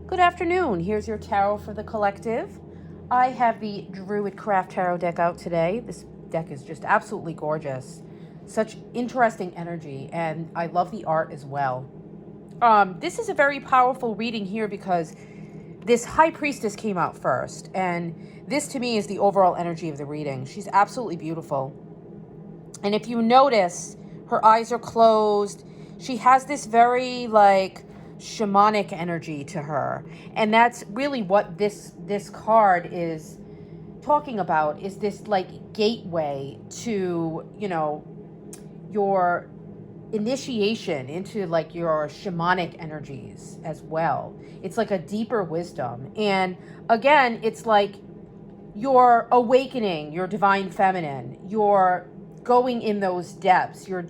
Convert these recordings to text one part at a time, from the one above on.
Good afternoon. Here's your tarot for the collective. I have the Druid Craft Tarot deck out today. This deck is just absolutely gorgeous. Such interesting energy, and I love the art as well. This is a very powerful reading here because this High Priestess came out first, and this to me is the overall energy of the reading. She's absolutely beautiful. And if you notice, her eyes are closed. She has this very shamanic energy to her. And that's really what this card is talking about, is this gateway to, your initiation into your shamanic energies as well. It's like a deeper wisdom. And again, it's like you're awakening your divine feminine. You're going in those depths. You're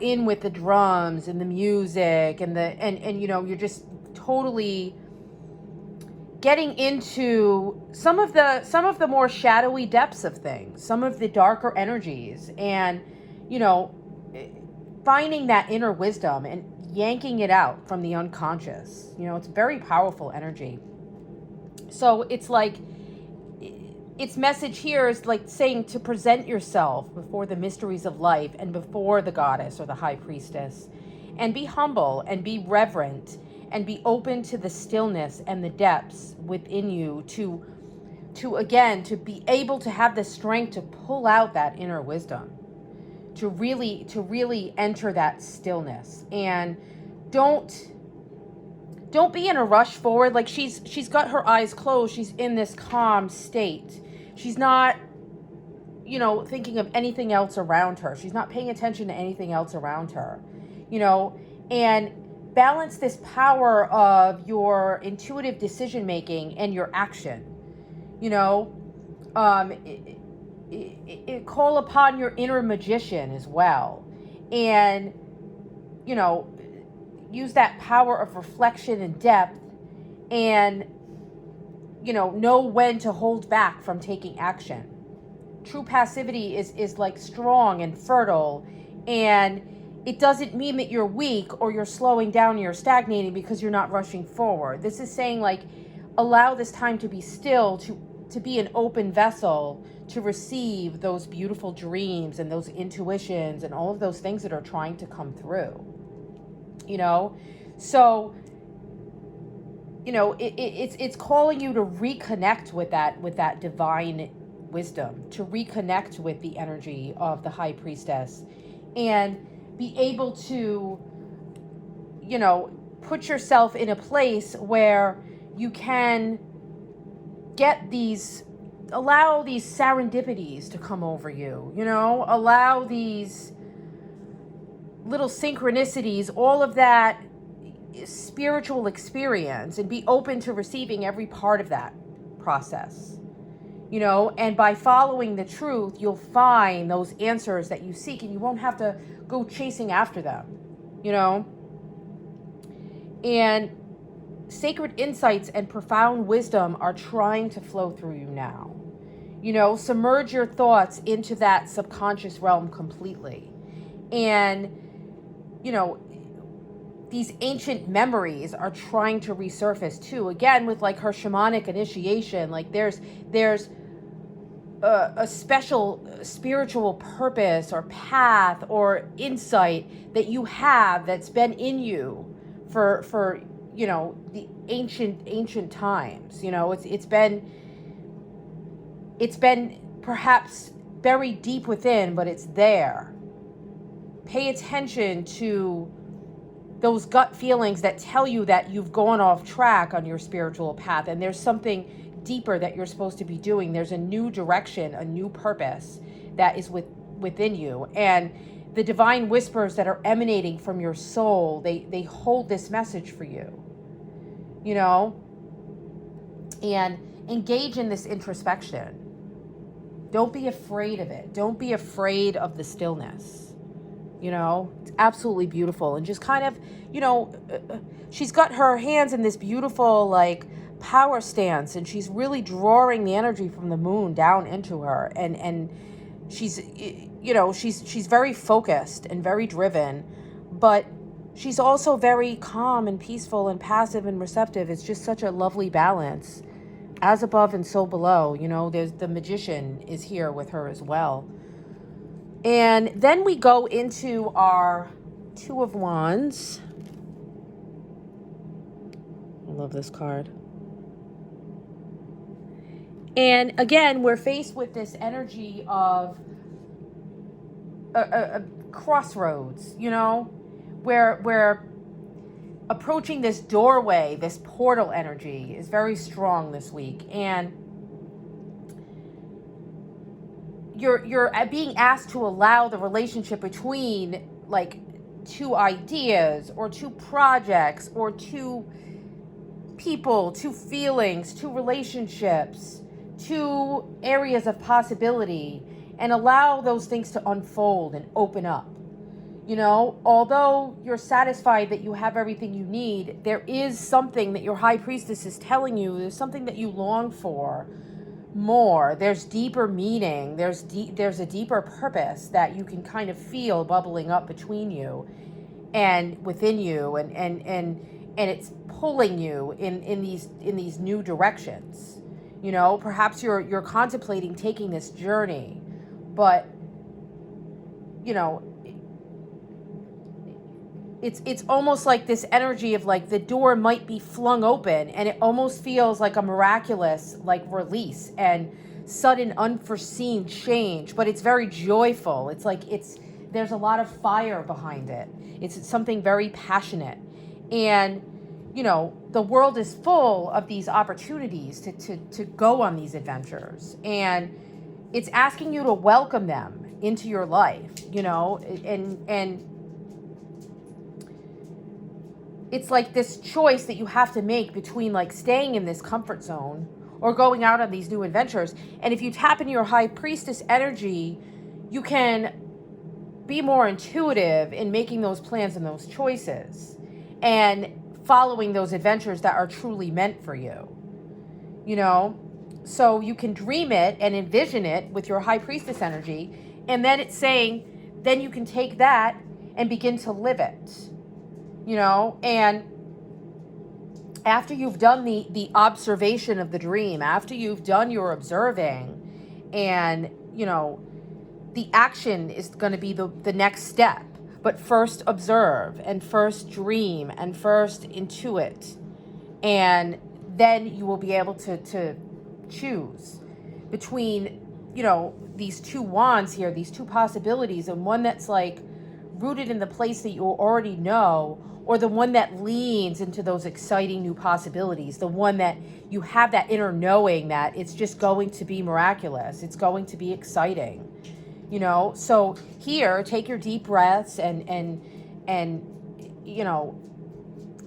in with the drums and the music and you're just totally getting into some of the more shadowy depths of things, some of the darker energies, and finding that inner wisdom and yanking it out from the unconscious. It's very powerful energy. So it's like its message here is like saying to present yourself before the mysteries of life and before the goddess or the high priestess, and be humble and be reverent and be open to the stillness and the depths within you to be able to have the strength to pull out that inner wisdom, to really enter that stillness. And don't be in a rush forward. Like she's got her eyes closed. She's in this calm state. She's not, thinking of anything else around her. She's not paying attention to anything else around her, and balance this power of your intuitive decision making and your action. Call upon your inner magician as well, and use that power of reflection and depth, and know when to hold back from taking action. True passivity is like strong and fertile, and it doesn't mean that you're weak or you're slowing down or you're stagnating because you're not rushing forward. This is saying allow this time to be still, to be an open vessel to receive those beautiful dreams and those intuitions and all of those things that are trying to come through. So it's calling you to reconnect with that divine wisdom, to reconnect with the energy of the high priestess, and be able to put yourself in a place where you can allow these serendipities to come over you, allow these little synchronicities, all of that spiritual experience, and be open to receiving every part of that process. And by following the truth, you'll find those answers that you seek, and you won't have to go chasing after them. And sacred insights and profound wisdom are trying to flow through you now. Submerge your thoughts into that subconscious realm completely. And these ancient memories are trying to resurface too. Again, with her shamanic initiation, there's a special spiritual purpose or path or insight that you have that's been in you for the ancient times. It's been perhaps buried deep within, but it's there. Pay attention to those gut feelings that tell you that you've gone off track on your spiritual path, and there's something deeper that you're supposed to be doing. There's a new direction, a new purpose that is within you. And the divine whispers that are emanating from your soul, they hold this message for you, and engage in this introspection. Don't be afraid of it. Don't be afraid of the stillness. It's absolutely beautiful. And just kind of, she's got her hands in this beautiful, power stance, and she's really drawing the energy from the moon down into her. And she's, she's very focused and very driven, but she's also very calm and peaceful and passive and receptive. It's just such a lovely balance. As above and so below, you know, there's the magician is here with her as well. And then we go into our Two of Wands. I love this card. And again, we're faced with this energy of a crossroads, you know, where we're approaching this doorway. This portal energy is very strong this week, and you're being asked to allow the relationship between like two ideas or two projects or two people, two feelings, two relationships, two areas of possibility, and allow those things to unfold and open up. You know, although you're satisfied that you have everything you need, there is something that your high priestess is telling you. There's something that you long for more. There's deeper meaning. There's a deeper purpose that you can kind of feel bubbling up between you and within you, and it's pulling you in these new directions. You know, perhaps you're contemplating taking this journey, but you know, it's almost like this energy of like the door might be flung open, and it almost feels like a miraculous like release and sudden unforeseen change, but it's very joyful. It's like there's a lot of fire behind it. It's something very passionate. And you know, the world is full of these opportunities to go on these adventures, and it's asking you to welcome them into your life, you know, and it's like this choice that you have to make between like staying in this comfort zone or going out on these new adventures. And if you tap into your high priestess energy, you can be more intuitive in making those plans and those choices and following those adventures that are truly meant for you, you know? So you can dream it and envision it with your high priestess energy. And then it's saying, then you can take that and begin to live it. You know, and after you've done the observation of the dream, after you've done your observing, and, you know, the action is going to be the next step. But first observe, and first dream, and first intuit. And then you will be able to choose between, you know, these two wands here, these two possibilities, and one that's like rooted in the place that you already know, or the one that leans into those exciting new possibilities, the one that you have that inner knowing that it's just going to be miraculous, it's going to be exciting, you know? So here, take your deep breaths, and you know,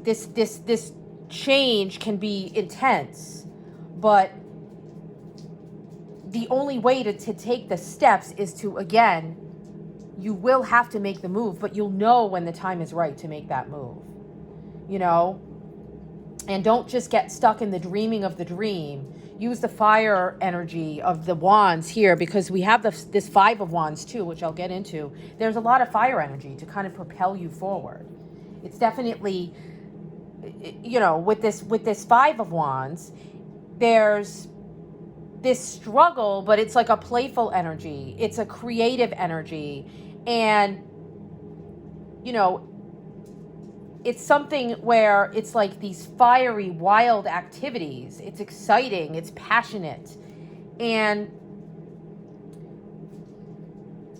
this change can be intense, but the only way to take the steps is to, again, you will have to make the move, but you'll know when the time is right to make that move, you know? And don't just get stuck in the dreaming of the dream. Use the fire energy of the wands here, because we have this Five of Wands too, which I'll get into. There's a lot of fire energy to kind of propel you forward. It's definitely, you know, with this Five of Wands, there's this struggle, but it's like a playful energy. It's a creative energy. And, you know, it's something where it's like these fiery, wild activities. It's exciting. It's passionate. And,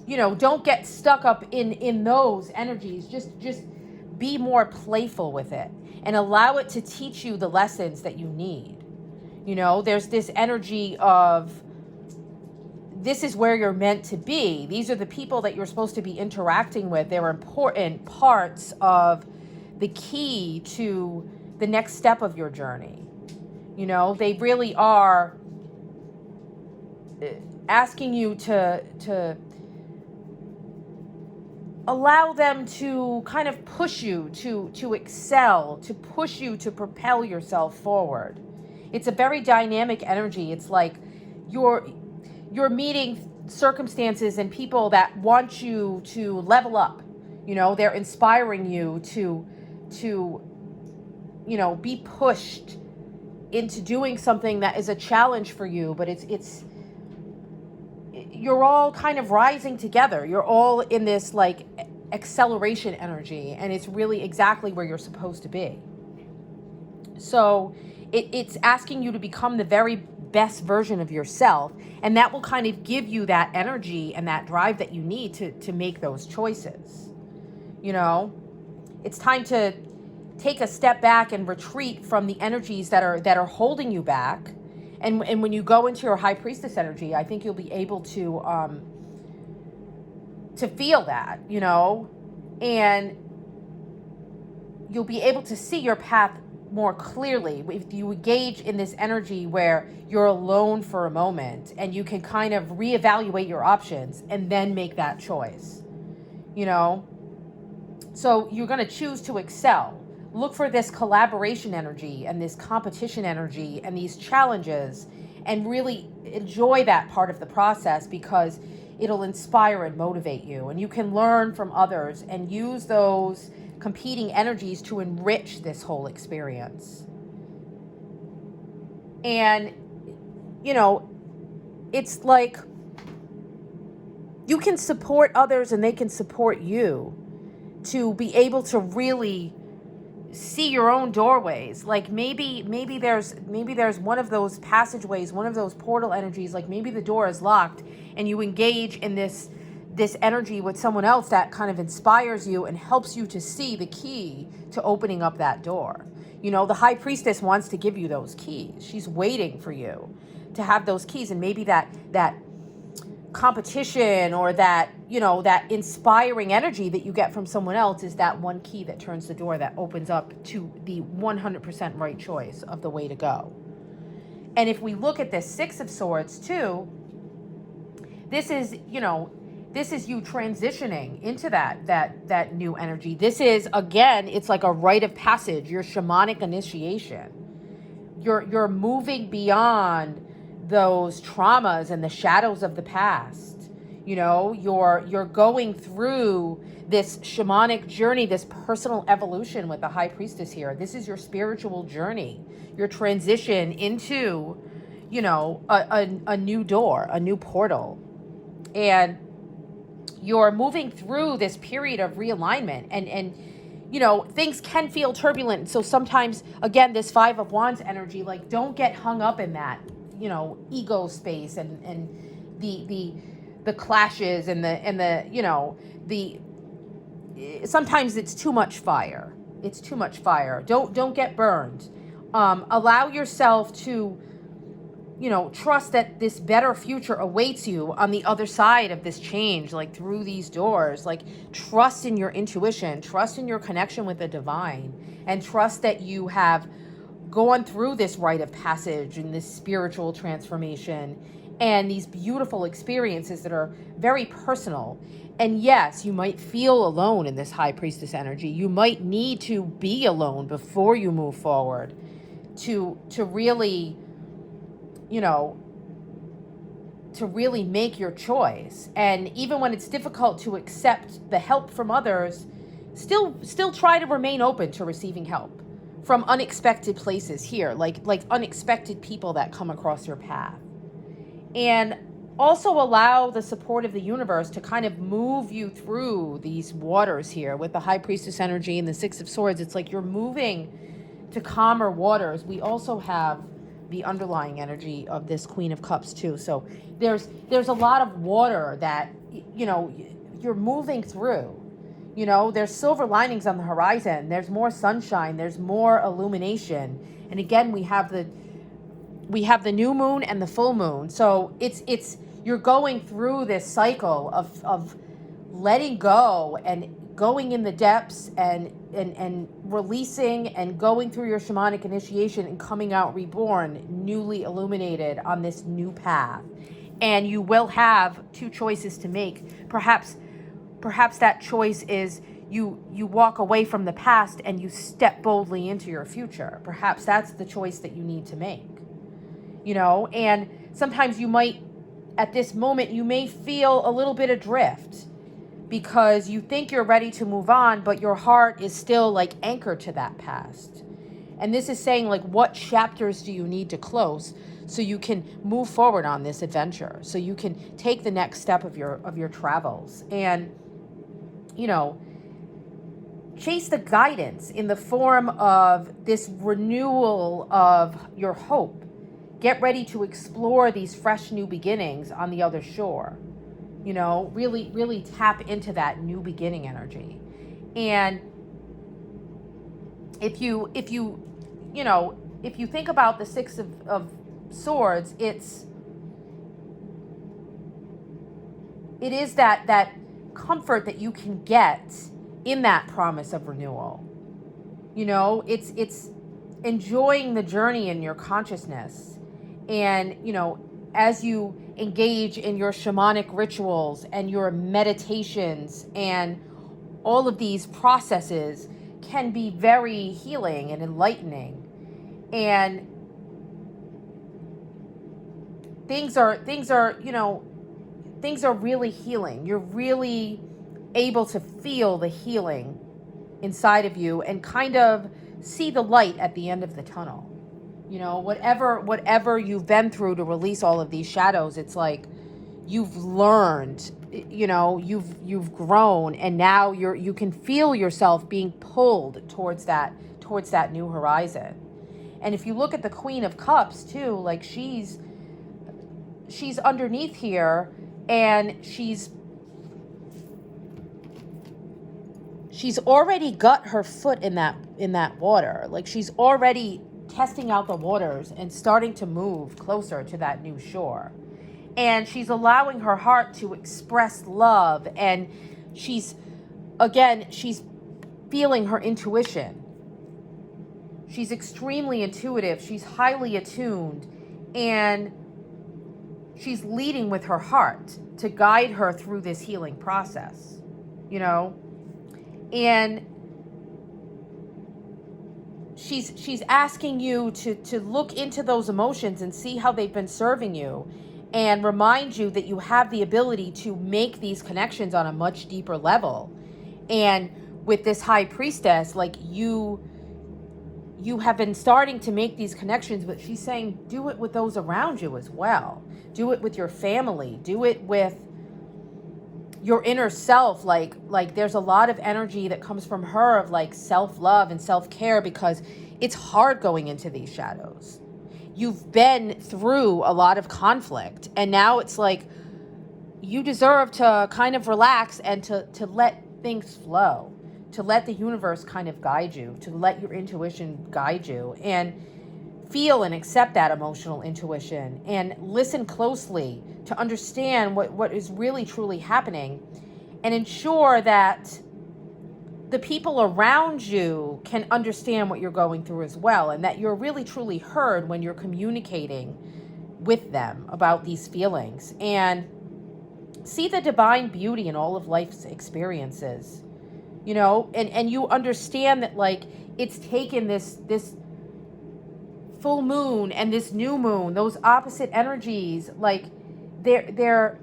you know, don't get stuck up in those energies. Just be more playful with it and allow it to teach you the lessons that you need. You know, there's this energy of, this is where you're meant to be. These are the people that you're supposed to be interacting with. They're important parts of the key to the next step of your journey. You know, they really are asking you to allow them to kind of push you to excel, to push you to propel yourself forward. It's a very dynamic energy. It's like you're meeting circumstances and people that want you to level up, You know, they're inspiring you to be pushed into doing something that is a challenge for you, but it's you're all kind of rising together. You're all in this like acceleration energy, and it's really exactly where you're supposed to be. So it's asking you to become the very best version of yourself, and that will kind of give you that energy and that drive that you need to make those choices. You know, it's time to take a step back and retreat from the energies that are holding you back. And when you go into your high priestess energy, I think you'll be able to feel that, you know, and you'll be able to see your path more clearly if you engage in this energy where you're alone for a moment and you can kind of reevaluate your options and then make that choice, you know. So you're going to choose to excel. Look for this collaboration energy and this competition energy and these challenges, and really enjoy that part of the process, because it'll inspire and motivate you, and you can learn from others and use those competing energies to enrich this whole experience. And, you know, it's like you can support others and they can support you to be able to really see your own doorways. Like maybe there's one of those passageways, one of those portal energies, like maybe the door is locked and you engage in this energy with someone else that kind of inspires you and helps you to see the key to opening up that door. You know, the high priestess wants to give you those keys. She's waiting for you to have those keys, and maybe that competition or that, you know, that inspiring energy that you get from someone else is that one key that turns the door, that opens up to the 100% right choice of the way to go. And if we look at this Six of Swords too, this is, you know, this is you transitioning into that new energy. This is, again, it's like a rite of passage, your shamanic initiation. You're moving beyond those traumas and the shadows of the past. You know, you're going through this shamanic journey, this personal evolution with the high priestess here. This is your spiritual journey, your transition into, you know, a new door, a new portal. And you're moving through this period of realignment, and you know, things can feel turbulent. So sometimes, again, this Five of Wands energy, like, don't get hung up in that, you know, ego space and the clashes and the you know, sometimes it's too much fire. It's too much fire. Don't get burned. Allow yourself to, you know, trust that this better future awaits you on the other side of this change, like through these doors. Like, trust in your intuition, trust in your connection with the divine, and trust that you have gone through this rite of passage and this spiritual transformation and these beautiful experiences that are very personal. And yes, you might feel alone in this high priestess energy. You might need to be alone before you move forward to really, you know, to really make your choice. And even when it's difficult to accept the help from others, still try to remain open to receiving help from unexpected places here, like unexpected people that come across your path. And also allow the support of the universe to kind of move you through these waters here with the high priestess energy and the Six of Swords. It's like you're moving to calmer waters. We also have the underlying energy of this Queen of Cups too. So there's a lot of water that, you know, you're moving through. You know, there's silver linings on the horizon. There's more sunshine. There's more illumination. And again, we have the new moon and the full moon. So it's you're going through this cycle of letting go and going in the depths and releasing and going through your shamanic initiation and coming out reborn, newly illuminated on this new path. And you will have two choices to make. Perhaps that choice is you walk away from the past and you step boldly into your future. Perhaps that's the choice that you need to make. You know, and sometimes you might, at this moment, you may feel a little bit adrift. because you think you're ready to move on, but your heart is still like anchored to that past. And this is saying, like, what chapters do you need to close so you can move forward on this adventure, so you can take the next step of your travels, and, you know, chase the guidance in the form of this renewal of your hope. Get ready to explore these fresh new beginnings on the other shore. You know, really, really tap into that new beginning energy. And if you think about the Six of Swords, it is that comfort that you can get in that promise of renewal. You know, it's enjoying the journey in your consciousness. And, you know, as you engage in your shamanic rituals and your meditations, and all of these processes can be very healing and enlightening. And things are really healing. You're really able to feel the healing inside of you and kind of see the light at the end of the tunnel. You know, whatever you've been through to release all of these shadows, it's like you've learned, you know, you've grown, and now you can feel yourself being pulled towards that new horizon. And if you look at the Queen of Cups too, like she's underneath here, and she's already got her foot in that water. Like, she's already testing out the waters and starting to move closer to that new shore. And she's allowing her heart to express love, and she's feeling her intuition. She's extremely intuitive. She's highly attuned, and she's leading with her heart to guide her through this healing process, you know? And she's asking you to look into those emotions and see how they've been serving you, and remind you that you have the ability to make these connections on a much deeper level. And with this High Priestess, like, you have been starting to make these connections, but she's saying do it with those around you as well. Do it with your family. Do it with your inner self. Like there's a lot of energy that comes from her of like self-love and self-care, because it's hard going into these shadows. You've been through a lot of conflict, and now it's like you deserve to kind of relax and to let things flow, to let the universe kind of guide you, to let your intuition guide you, and feel and accept that emotional intuition, and listen closely to understand what is really truly happening, and ensure that the people around you can understand what you're going through as well, and that you're really truly heard when you're communicating with them about these feelings. And see the divine beauty in all of life's experiences, you know, and you understand that, like, it's taken this full moon and this new moon, those opposite energies, like they're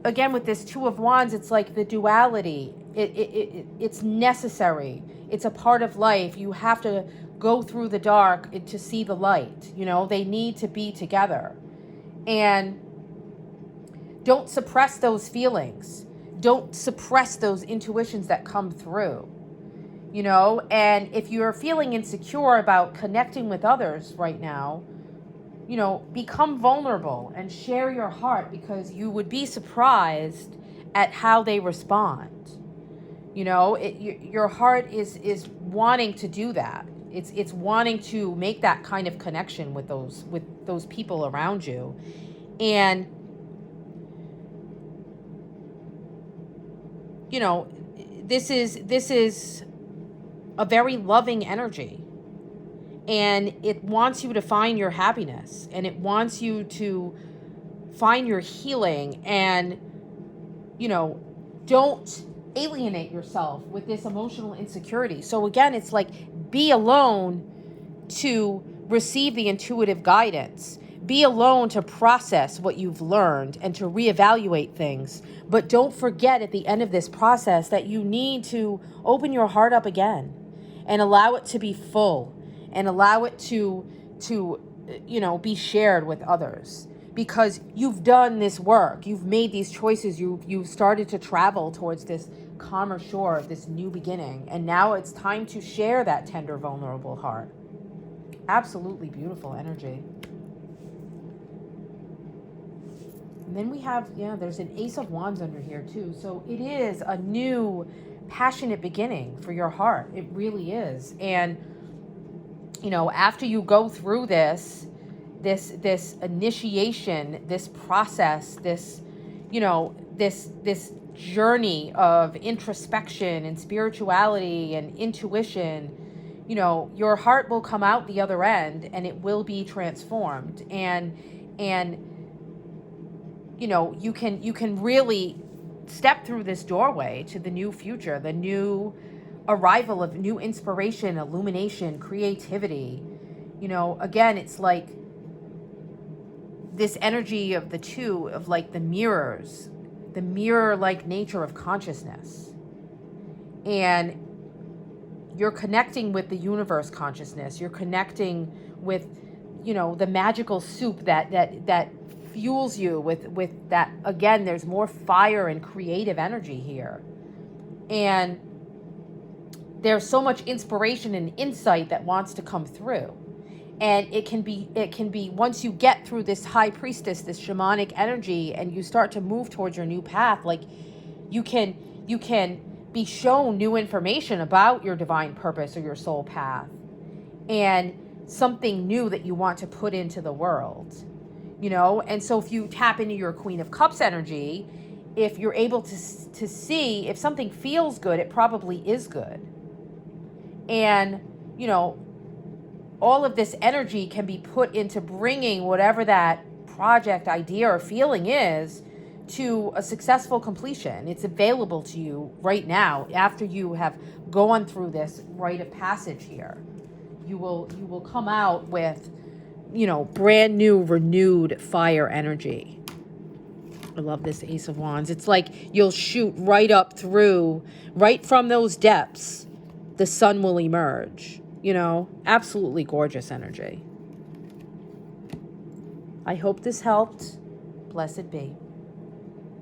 again with this Two of Wands, it's like the duality. It's necessary. It's a part of life. You have to go through the dark to see the light. You know, they need to be together. And don't suppress those feelings. Don't suppress those intuitions that come through. You know, and if you're feeling insecure about connecting with others right now, you know, become vulnerable and share your heart, because you would be surprised at how they respond. You know, your heart is wanting to do that. It's wanting to make that kind of connection with those people around you. And, you know, this is a very loving energy, and it wants you to find your happiness, and it wants you to find your healing, and, you know, don't alienate yourself with this emotional insecurity. So again, it's like, be alone to receive the intuitive guidance. Be alone to process what you've learned and to reevaluate things. But don't forget at the end of this process that you need to open your heart up again and allow it to be full and allow it to be shared with others, because you've done this work, you've made these choices, you've started to travel towards this calmer shore of this new beginning, and now it's time to share that tender, vulnerable heart. Absolutely beautiful energy. And then we have, there's an Ace of Wands under here too. So it is a new, passionate beginning for your heart. It really is. And, after you go through this initiation, this process, this journey of introspection and spirituality and intuition, your heart will come out the other end and it will be transformed. And you can really step through this doorway to the new future, the new arrival of new inspiration, illumination, creativity. Again, it's like this energy of the two, of like the mirror-like nature of consciousness. And you're connecting with the universe consciousness. You're connecting with, the magical soup that fuels you with that. Again, there's more fire and creative energy here. And there's so much inspiration and insight that wants to come through. And it can be once you get through this high priestess, this shamanic energy, and you start to move towards your new path, like you can be shown new information about your divine purpose or your soul path, and something new that you want to put into the world. And so if you tap into your Queen of Cups energy, if you're able to see if something feels good, it probably is good. And, all of this energy can be put into bringing whatever that project, idea, or feeling is to a successful completion. It's available to you right now after you have gone through this rite of passage here. You will come out with, brand new, renewed fire energy. I love this Ace of Wands. It's like you'll shoot right up through, right from those depths, the sun will emerge. Absolutely gorgeous energy. I hope this helped. Blessed be.